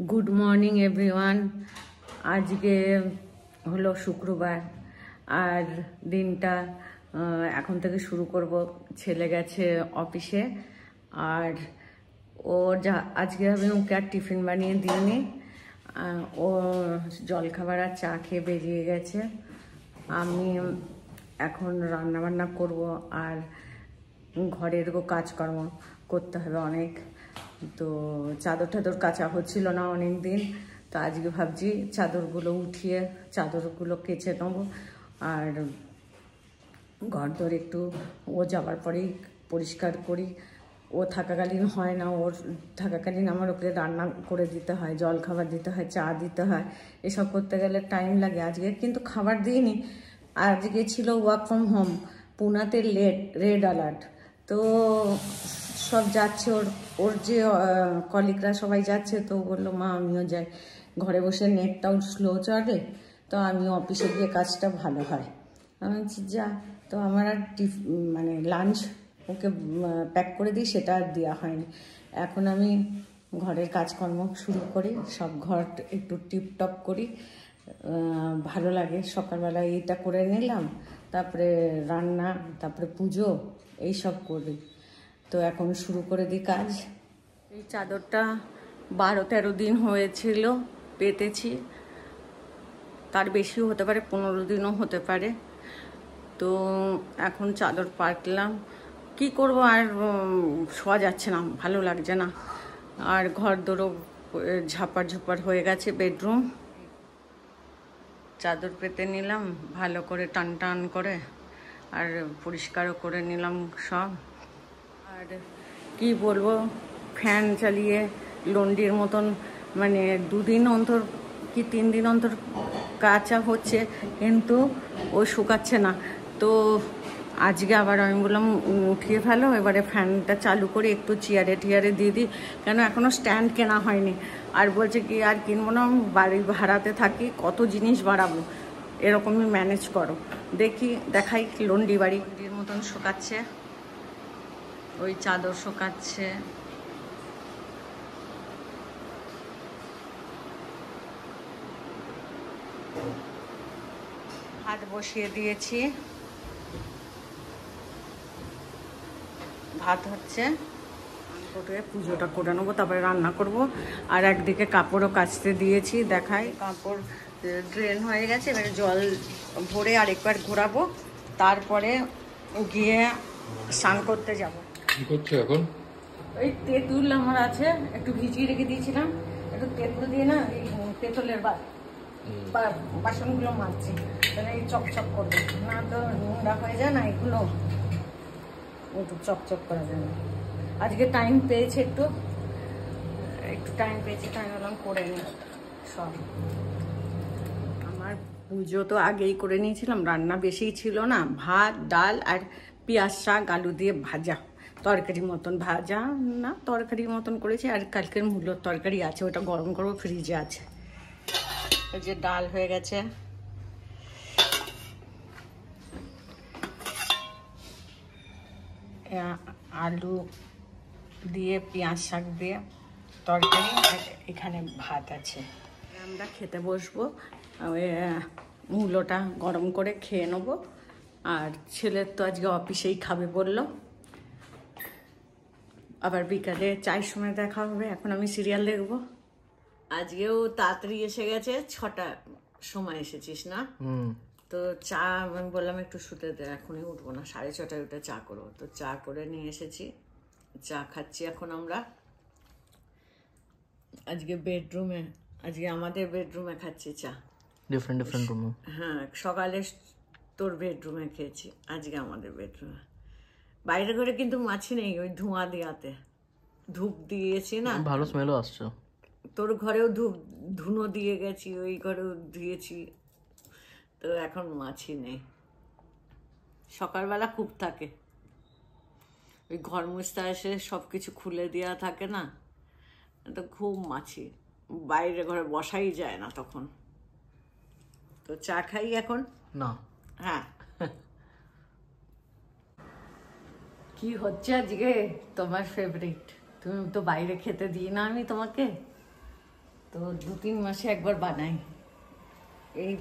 Good morning everyone. আজকে হলো শুক্রবার আর দিনটা এখন থেকে শুরু করব। ছেলে গেছে অফিসে আর আজকে আমি ওকে আর টিফিন বানিয়ে দিইনি। ও জলখাবার আর চা খেয়ে বেরিয়ে গেছে। আমি এখন রান্নাবান্না করব আর ঘরের কাজকর্ম করতে হবে অনেক। তো চাদর টাদর কাচা হচ্ছিল না অনেক দিন, তো আজকে ভাবছি চাদরগুলো উঠিয়ে চাদরগুলো কেচে নেবো আর ঘর দর একটু ও যাবার পরেই পরিষ্কার করি। ও থাকাকালীন হয় না, ওর থাকাকালীন আমার ওকে রান্না করে দিতে হয়, জল খাবার দিতে হয়, চা দিতে হয়, এসব করতে গেলে টাইম লাগে। আজকে কিন্তু খাবার দিইনি, আজকে ছিল ওয়ার্ক ফ্রম হোম। পুনাতে রেড অ্যালার্ট, তো সব যাচ্ছে, ওর যে কলিগরা সবাই যাচ্ছে, তো বললো মা আমিও যাই, ঘরে বসে নেটটাও স্লো চলে, তো আমি অফিসে গিয়ে কাজটা ভালো হয়। আমি বলছি যা। তো আমার আর মানে লাঞ্চ ওকে প্যাক করে দিই, সেটা আর দেওয়া হয়নি। এখন আমি ঘরের কাজকর্ম শুরু করি, সব ঘর একটু টিপটপ করি, ভালো লাগে। সকালবেলা এইটা করে নিলাম, তারপরে রান্না, তারপরে পুজো, এইসব করি। তো এখন শুরু করে দিই কাজ। এই চাদরটা 12-13 দিন হয়েছিল পেতেছি, তার বেশিও হতে পারে, 15 দিনও হতে পারে। তো এখন চাদর পাতলাম, কি করব আর শোয়া যাচ্ছে না, ভালো লাগছে না। আর ঘর দোরও ঝাপার ঝোপার হয়ে গেছে, বেডরুম। চাদর পেতে নিলাম ভালো করে টান টান করে, আর পরিষ্কারও করে নিলাম সব। আর কি বলবো, ফ্যান চালিয়ে লন্ডির মতন, মানে 2 দিন অন্তর কি 3 দিন অন্তর কাচা হচ্ছে, কিন্তু ও শুকাচ্ছে না। তো আজকে আবার আমি বললাম উঠিয়ে ফেলো, এবারে ফ্যানটা চালু করে একটু চেয়ারে টিয়ারে দিয়ে দিই, কেন এখনও স্ট্যান্ড কেনা হয়নি। আর বলছে কি আর কিনবো না, বাড়ি ভাড়াতে থাকি, কত জিনিস বাড়াবো, এরকমই ম্যানেজ করো। দেখাই লন্ডি বাড়ি লন্ডির মতন শুকাচ্ছে, ওই চাদর শুকাচ্ছে। ভাত বসিয়ে দিয়েছি, ভাত হচ্ছে, পুজোটা করে নেবো, তারপরে রান্না করব। আর একদিকে কাপড়ও কাচতে দিয়েছি, দেখাই। কাপড় ড্রেন হয়ে গেছে, এবারে জল ভরে আরেকবার ঘোরাবো, তারপরে গিয়ে স্নান করতে যাব। কি করছো এখন? ওই তেঁতুল আমার আছে, একটু ভিজিয়ে রেখে দিয়েছিলাম, একটু তেঁতুল দিয়ে না এই তেঁতুলের বাসনগুলো মাজছি, তাহলে এই চকচক করবে না, তো নোংরা হয়ে যায় না এগুলো, একটু চকচক করা যায় না। আজকে টাইম পেয়েছে, একটু টাইম পেয়েছে, তাই বললাম করে নিই সব। আমার পুজো তো আগেই করে নিয়েছিলাম, রান্না বেশি ছিল না, ভাত ডাল আর পেঁয়াজ শাক আলু দিয়ে ভাজা, তরকারি মতন ভাজা না, তরকারি মতন করেছি। আর কালকের মূলোর তরকারি আছে, ওটা গরম করবো, ফ্রিজে আছে। এই যে ডাল হয়ে গেছে, আলু দিয়ে পেঁয়াজ শাক দিয়ে তরকারি, আর এখানে ভাত আছে। আমরা খেতে বসবো, মূলোটা গরম করে খেয়ে নেবো। আর ছেলের তো আজকে অফিসেই খাবে বললো, আবার বিকালে চায়ের সময় দেখা হবে। এখন আমি সিরিয়াল দেখবো। আজকেও তাড়াতাড়ি এসে গেছে, 6টার সময় এসেছিস না? তো চা আমি বললাম একটু শুতে দে, এখনই উঠবো না, 6:30টায় উঠে চা করবো। তো চা করে নিয়ে এসেছি, চা খাচ্ছি এখন আমরা। আজকে বেডরুমে, আজকে আমাদের বেডরুমে খাচ্ছি চা, ডিফারেন্ট রুমে। হ্যাঁ, সকালে তোর বেডরুমে খেয়েছি, আজকে আমাদের বেডরুমে। বাইরে ঘরে কিন্তু মাছি নেই, ওই ধোঁয়া দেওয়াতে ধূপ দিয়েছি না, ভালো স্মেলও আসছে। তোর ঘরেও ধুনো দিয়ে গেছি, ওই ঘরেও দিয়েছি, তো এখন মাছি নেই। সকালবেলা খুব থাকে, ওই ঘর মুছতে এসে সব কিছু খুলে দেওয়া থাকে না, তো খুব মাছি, বাইরে ঘরে বসাই যায় না তখন। তো চা খাই এখন না? হ্যাঁ। কি হচ্ছে আজকে তোমার ফেভারিট? তুমি তো বাইরে খেতে দিই না আমি তোমাকে, তো 2-3 মাসে একবার বানাই এই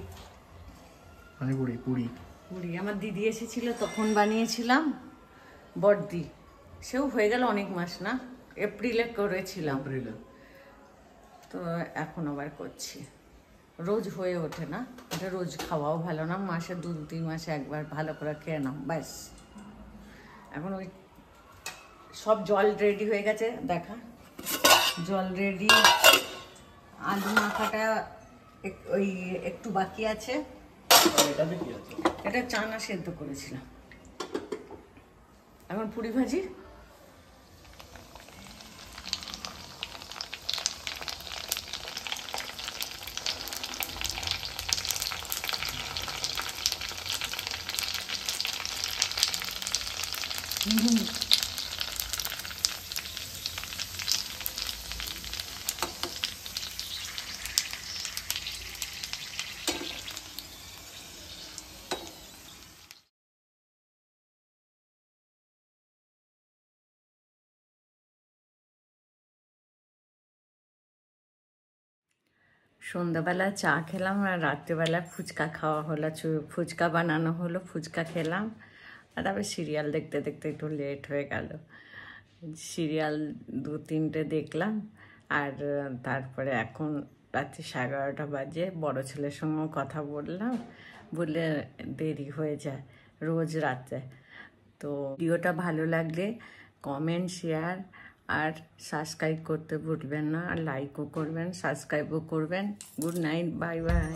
পানিপুরি পুরি। পুরি। আমার দিদি এসেছিল তখন বানিয়েছিলাম, বড়দি, সেও হয়ে গেল অনেক মাস, না এপ্রিলে করেছিলাম, তো এখন আবার করছি। রোজ হয়ে ওঠে না, এটা রোজ খাওয়াও ভালো না, মাসে 2-3 মাসে একবার ভালো করে খেয়ে নাও ব্যাস। এখন ওই সব জল রেডি হয়ে গেছে, দেখা জল রেডি, আলু মাখাটা ওই একটু বাকি আছে। এটা চানা সেদ্ধ করেছিলাম, এখন পুরি ভাজি। সন্ধ্যাবেলা চা খেলাম আর রাত্রিবেলা ফুচকা খাওয়া হলো, ফুচকা বানানো হলো, ফুচকা খেলাম। আর তারপরে সিরিয়াল দেখতে দেখতে একটু লেট হয়ে গেল, সিরিয়াল 2-3টে দেখলাম। আর তারপরে এখন রাত্রি 11:30 বাজে, বড় ছেলের সঙ্গেও কথা বললাম, বললে দেরি হয়ে যায় রোজ রাতে। তো ভিডিওটা ভালো লাগলে কমেন্ট, শেয়ার আর সাবস্ক্রাইব করতে ভুলবেন না, আর লাইকও করবেন, সাবস্ক্রাইবও করবেন। Good night, bye bye.